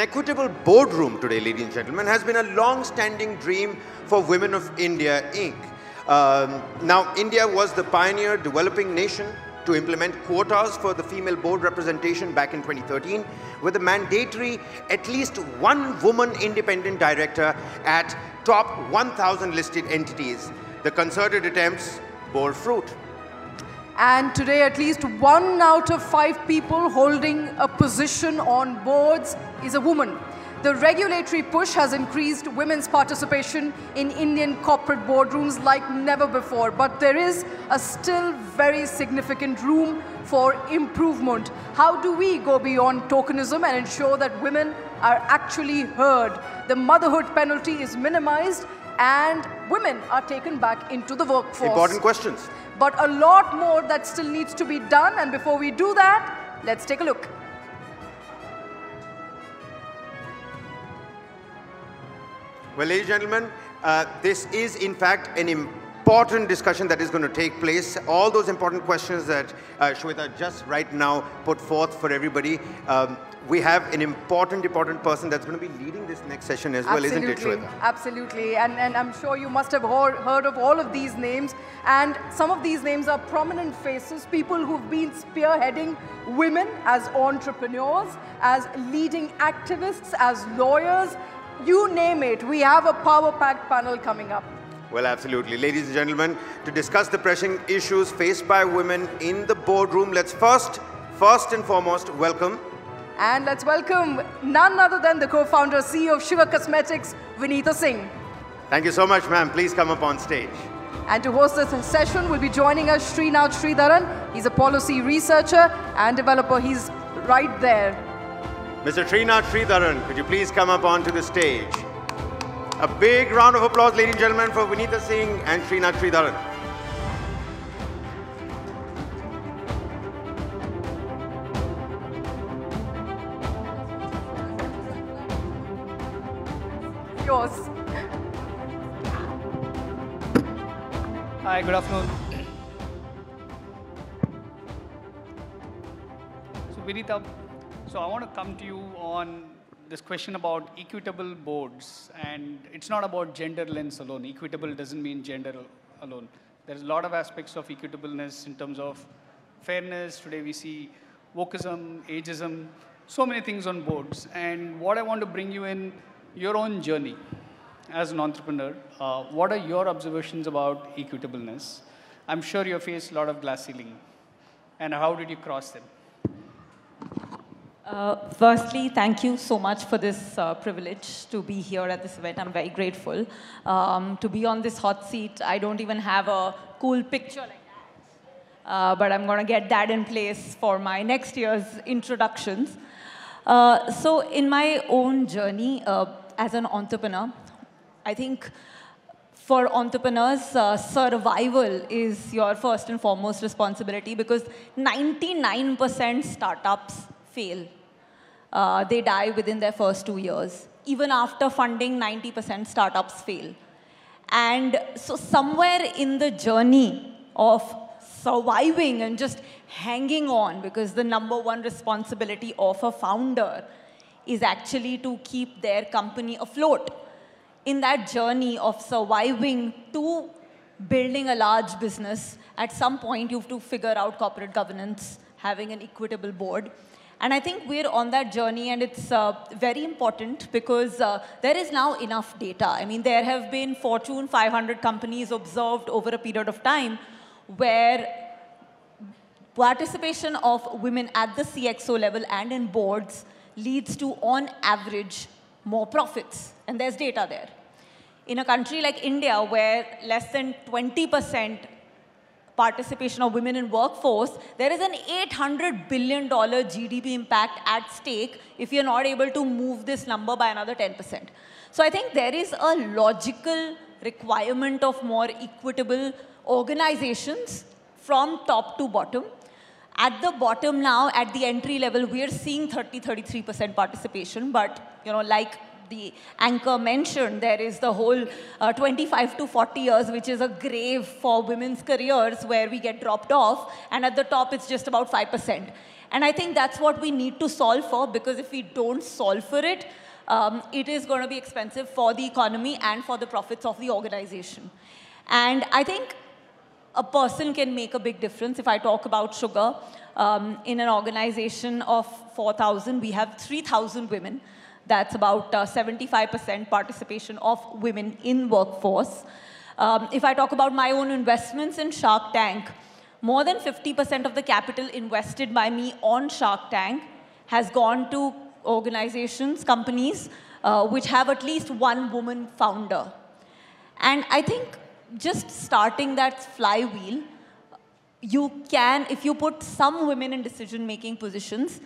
An equitable boardroom today, ladies and gentlemen, has been a long-standing dream for Women of India, Inc. Now, India was the pioneer developing nation to implement quotas for the female board representation back in 2013, with a mandatory at least one woman independent director at top 1,000 listed entities. The concerted attempts bore fruit. And today, at least 1 out of 5 people holding a position on boards is a woman. The regulatory push has increased women's participation in Indian corporate boardrooms like never before. But there is a still very significant room for improvement. How do we go beyond tokenism and ensure that women are actually heard? The motherhood penalty is minimized and women are taken back into the workforce. Important questions. But a lot more that still needs to be done. And before we do that, let's take a look. Well, ladies and gentlemen, this is in fact an important discussion that is going to take place. All those important questions that Shweta just right now put forth for everybody. We have an important person that's going to be leading this next session as well, isn't it, Shweta? Absolutely. And I'm sure you must have heard of all of these names. And some of these names are prominent faces, people who've been spearheading women as entrepreneurs, as leading activists, as lawyers. You name it, we have a power-packed panel coming up. Well, absolutely. Ladies and gentlemen, to discuss the pressing issues faced by women in the boardroom, let's first and foremost, welcome. And let's welcome none other than the co-founder, CEO of Shiva Cosmetics, Vinita Singh. Thank you so much, ma'am. Please come up on stage. And to host this session will be joining us Srinath Sridharan. He's a policy researcher and developer. He's right there. Mr. Srinath Sridharan, could you please come up onto the stage? A big round of applause, ladies and gentlemen, for Vinita Singh and Srinath Sridharan. Yours. Hi, good afternoon. So, Vinita, I want to come to you on this question about equitable boards. And it's not about gender lens alone. Equitable doesn't mean gender alone. There's a lot of aspects of equitableness in terms of fairness. Today we see wokeism, ageism, so many things on boards. And what I want to bring you in your own journey as an entrepreneur. What are your observations about equitableness? I'm sure you faced a lot of glass ceiling. And how did you cross them? Firstly, thank you so much for this privilege to be here at this event. I'm very grateful. To be on this hot seat, I don't even have a cool picture like that. But I'm going to get that in place for my next year's introductions. So in my own journey as an entrepreneur, I think for entrepreneurs, survival is your first and foremost responsibility because 99% startups fail. They die within their first 2 years. Even after funding, 90% startups fail. And so somewhere in the journey of surviving and just hanging on, because the #1 responsibility of a founder is actually to keep their company afloat. In that journey of surviving to building a large business, at some point you have to figure out corporate governance, having an equitable board. And I think we're on that journey, and it's very important because there is now enough data. I mean, there have been Fortune 500 companies observed over a period of time where participation of women at the CXO level and in boards leads to, on average, more profits. And there's data there. In a country like India, where less than 20% participation of women in workforce, there is an $800 billion GDP impact at stake if you're not able to move this number by another 10%. So I think there is a logical requirement of more equitable organizations from top to bottom. At the bottom now, at the entry level, we are seeing 33% participation, but like the anchor mentioned, there is the whole 25 to 40 years, which is a grave for women's careers where we get dropped off. And at the top, it's just about 5%. And I think that's what we need to solve for, because if we don't solve for it, it is going to be expensive for the economy and for the profits of the organization. And I think a person can make a big difference. If I talk about sugar, in an organization of 4,000, we have 3,000 women. That's about 75% participation of women in workforce. If I talk about my own investments in Shark Tank, more than 50% of the capital invested by me on Shark Tank has gone to organizations, companies, which have at least one woman founder. And I think just starting that flywheel, you can, if you put some women in decision-making positions,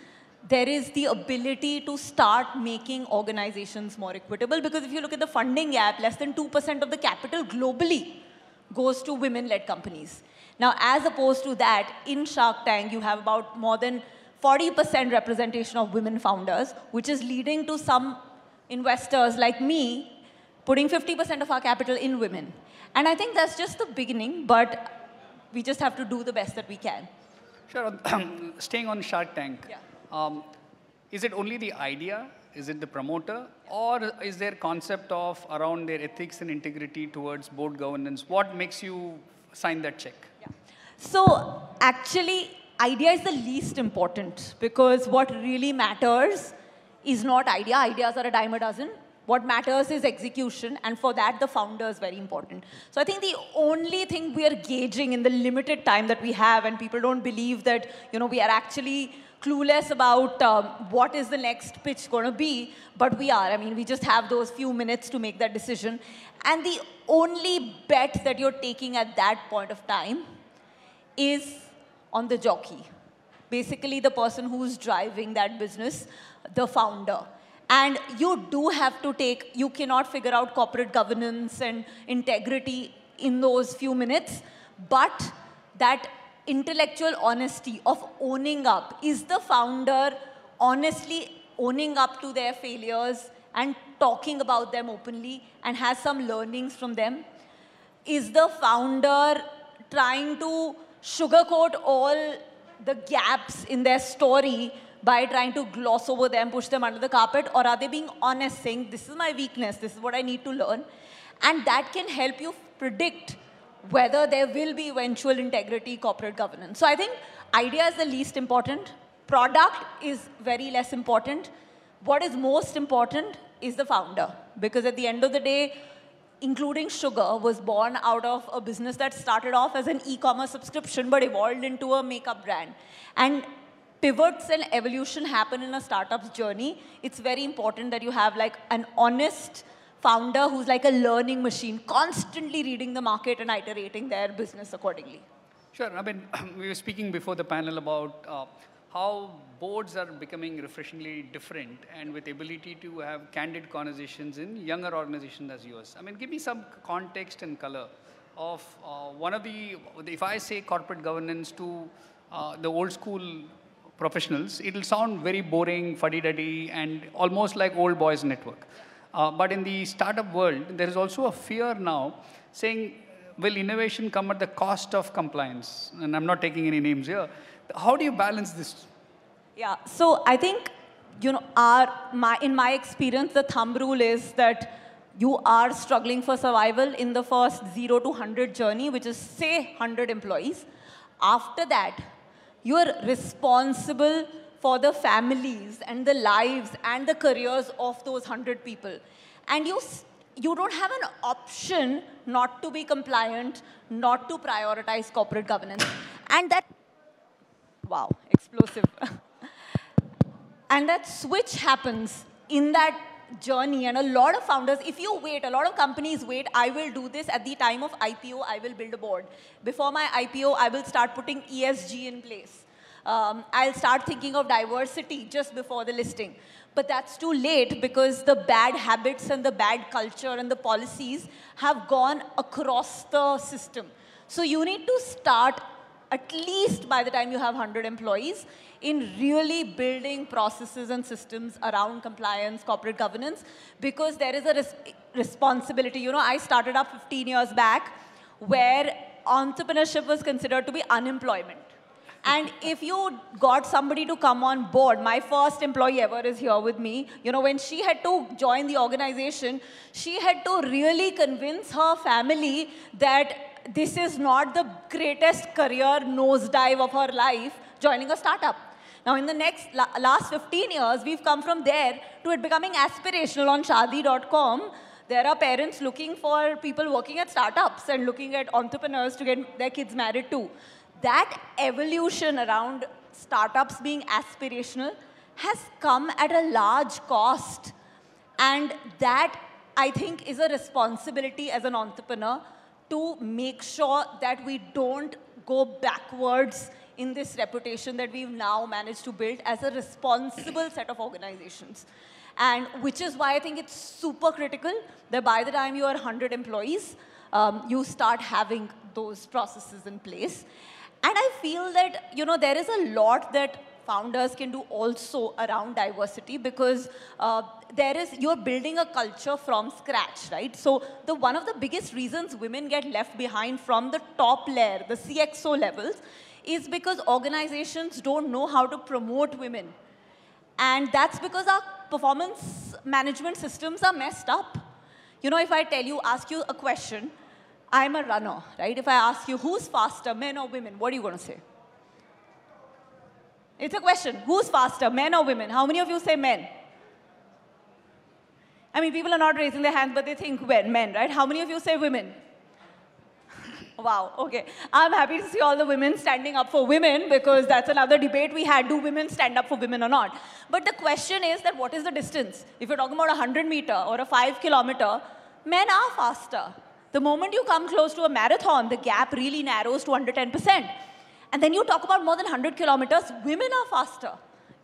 there is the ability to start making organizations more equitable. Because if you look at the funding gap, less than 2% of the capital globally goes to women-led companies. Now, as opposed to that, in Shark Tank, you have about more than 40% representation of women founders, which is leading to some investors like me putting 50% of our capital in women. And I think that's just the beginning, but we just have to do the best that we can. Sure. Staying on Shark Tank, yeah. Is it only the idea? Is it the promoter? Or is there concept of around their ethics and integrity towards board governance? What makes you sign that check? Yeah. So actually, idea is the least important, because what really matters is not idea. Ideas are a dime a dozen. What matters is execution, and for that, the founder is very important. So I think the only thing we are gauging in the limited time that we have, and people don't believe that, you know, we are actually clueless about what is the next pitch going to be, but we are. I mean, we just have those few minutes to make that decision. And the only bet that you're taking at that point of time is on the jockey. Basically, the person who's driving that business, the founder. And you do have to take, you cannot figure out corporate governance and integrity in those few minutes, but that intellectual honesty of owning up. Is the founder honestly owning up to their failures and talking about them openly and has some learnings from them? Is the founder trying to sugarcoat all the gaps in their story by trying to gloss over them, push them under the carpet, or are they being honest, saying, this is my weakness, this is what I need to learn? And that can help you predict whether there will be eventual integrity, corporate governance. So I think idea is the least important. Product is very less important. What is most important is the founder. Because at the end of the day, including sugar, was born out of a business that started off as an e-commerce subscription, but evolved into a makeup brand. And pivots and evolution happen in a startup's journey. It's very important that you have like an honest founder who's like a learning machine, constantly reading the market and iterating their business accordingly. Sure. I mean, we were speaking before the panel about how boards are becoming refreshingly different and with ability to have candid conversations in younger organizations as yours. I mean, give me some context and color of one of the, if I say corporate governance to the old school professionals, it'll sound very boring, fuddy-duddy, and almost like old boys network. But in the startup world, there is also a fear now saying, will innovation come at the cost of compliance? And I'm not taking any names here. How do you balance this? Yeah, so I think, you know, in my experience, the thumb rule is that you are struggling for survival in the first 0 to 100 journey, which is, say, 100 employees. After that, you are responsible for the families and the lives and the careers of those 100 people. And you don't have an option not to be compliant, not to prioritize corporate governance. And that, wow, explosive. And that switch happens in that journey. And a lot of founders, if you wait, a lot of companies wait, I will do this at the time of IPO, I will build a board. Before my IPO, I will start putting ESG in place. I'll start thinking of diversity just before the listing. But that's too late because the bad habits and the bad culture and the policies have gone across the system. So you need to start, at least by the time you have 100 employees, in really building processes and systems around compliance, corporate governance, because there is a responsibility. You know, I started up 15 years back where entrepreneurship was considered to be unemployment. And if you got somebody to come on board, my first employee ever is here with me. You know, when she had to join the organization, she had to really convince her family that this is not the greatest career nosedive of her life, joining a startup. Now, in the last 15 years, we've come from there to it becoming aspirational on Shaadi.com. There are parents looking for people working at startups and looking at entrepreneurs to get their kids married to. That evolution around startups being aspirational has come at a large cost. And that, I think, is a responsibility as an entrepreneur to make sure that we don't go backwards in this reputation that we've now managed to build as a responsible set of organizations. And which is why I think it's super critical that by the time you are 100 employees, you start having those processes in place. And I feel that, you know, there is a lot that founders can do also around diversity because you're building a culture from scratch, right? So one of the biggest reasons women get left behind from the top layer, the CXO levels, is because organizations don't know how to promote women. And that's because our performance management systems are messed up. You know, if I ask you a question, I'm a runner, right? If I ask you, who's faster, men or women, what are you going to say? It's a question. Who's faster, men or women? How many of you say men? I mean, people are not raising their hands, but they think men, right? How many of you say women? Wow, okay. I'm happy to see all the women standing up for women because that's another debate we had. Do women stand up for women or not? But the question is that what is the distance? If you're talking about a 100-meter or a 5-kilometer, men are faster. The moment you come close to a marathon, the gap really narrows to under 10%. And then you talk about more than 100 kilometers, women are faster,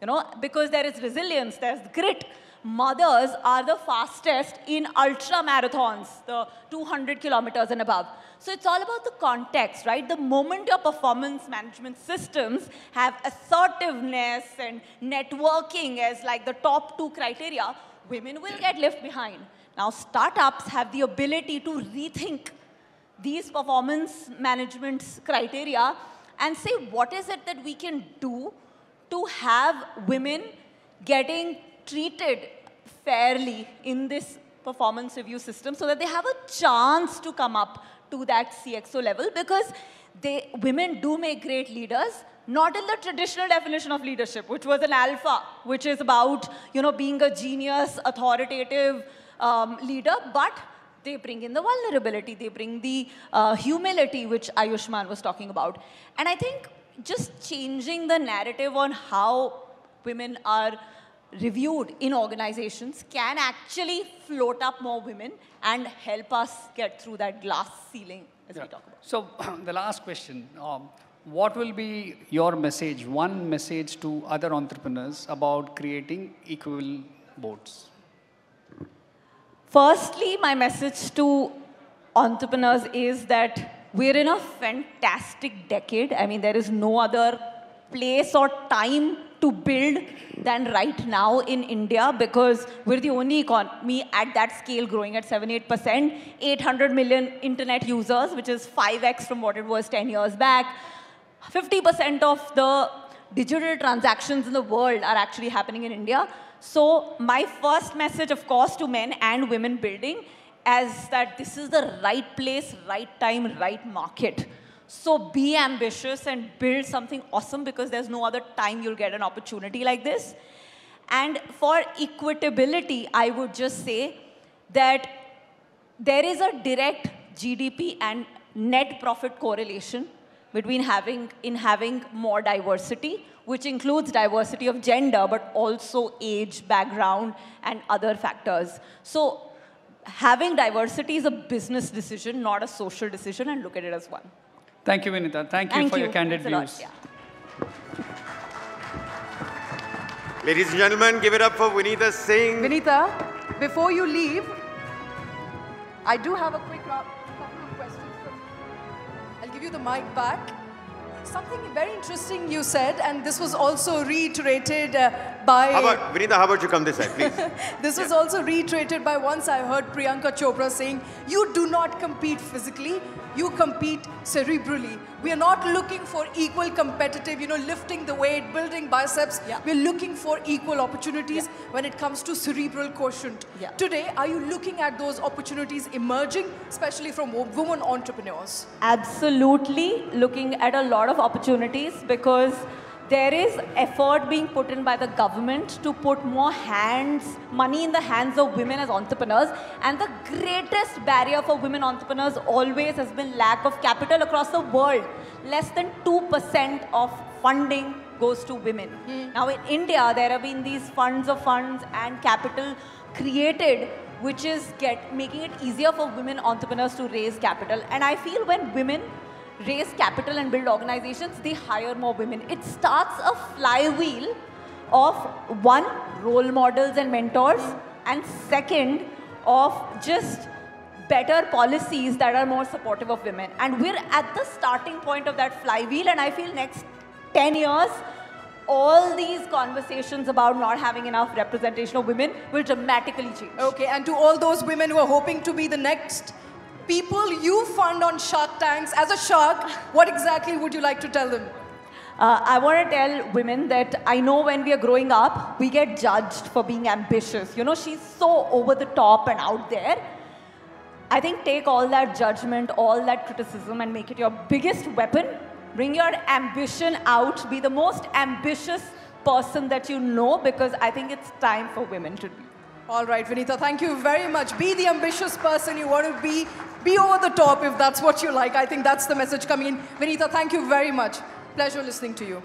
you know, because there is resilience, there's grit. Mothers are the fastest in ultra marathons, the 200 kilometers and above. So it's all about the context, right? The moment your performance management systems have assertiveness and networking as like the top 2 criteria, women will get left behind. Now, startups have the ability to rethink these performance management criteria and say, what is it that we can do to have women getting treated fairly in this performance review system so that they have a chance to come up to that CXO level, because women do make great leaders, not in the traditional definition of leadership, which was an alpha, which is about, you know, being a genius, authoritative leader, but they bring in the vulnerability, they bring the humility, which Ayushman was talking about. And I think just changing the narrative on how women are reviewed in organizations can actually float up more women and help us get through that glass ceiling as we talk about. So the last question, what will be your message, one message to other entrepreneurs about creating equal boards? Firstly, my message to entrepreneurs is that we're in a fantastic decade. I mean, there is no other place or time to build than right now in India, because we're the only economy at that scale growing at 7-8%, 800 million internet users, which is 5x from what it was 10 years back. 50% of the digital transactions in the world are actually happening in India. So my first message, of course, to men and women building is that this is the right place, right time, right market. So be ambitious and build something awesome, because there's no other time you'll get an opportunity like this. And for equitability, I would just say that there is a direct GDP and net profit correlation between having more diversity, which includes diversity of gender, but also age, background, and other factors. So having diversity is a business decision, not a social decision, and look at it as one. Thank you, Vinita. Thank you for your candid views. Yeah. Ladies and gentlemen, give it up for Vinita Singh. Vinita, before you leave, I do have a quick couple of questions for you. I'll give you the mic back. Something very interesting you said, and this was also reiterated by... Vinita, how about you come this side, please? This was also reiterated by once I heard Priyanka Chopra saying, you do not compete physically, you compete cerebrally. We are not looking for equal competitive, lifting the weight, building biceps. Yeah. We're looking for equal opportunities when it comes to cerebral quotient. Yeah. Today, are you looking at those opportunities emerging, especially from women entrepreneurs? Absolutely looking at a lot of opportunities, because there is effort being put in by the government to put more money in the hands of women as entrepreneurs. And the greatest barrier for women entrepreneurs always has been lack of capital across the world. Less than 2% of funding goes to women. Now in India, there have been these funds and capital created, which is making it easier for women entrepreneurs to raise capital. And I feel when women raise capital and build organizations, they hire more women. It starts a flywheel of one, role models and mentors, and second, of just better policies that are more supportive of women. And we're at the starting point of that flywheel, and I feel next 10 years, all these conversations about not having enough representation of women will dramatically change. Okay, and to all those women who are hoping to be the next people you fund on Shark Tanks, as a shark, what exactly would you like to tell them? I want to tell women that I know when we are growing up, we get judged for being ambitious. She's so over the top and out there. I think take all that judgment, all that criticism, and make it your biggest weapon. Bring your ambition out. Be the most ambitious person that you know, because I think it's time for women to be. All right, Vinita, thank you very much. Be the ambitious person you want to be. Be over the top if that's what you like. I think that's the message coming in. Vinita, thank you very much. Pleasure listening to you.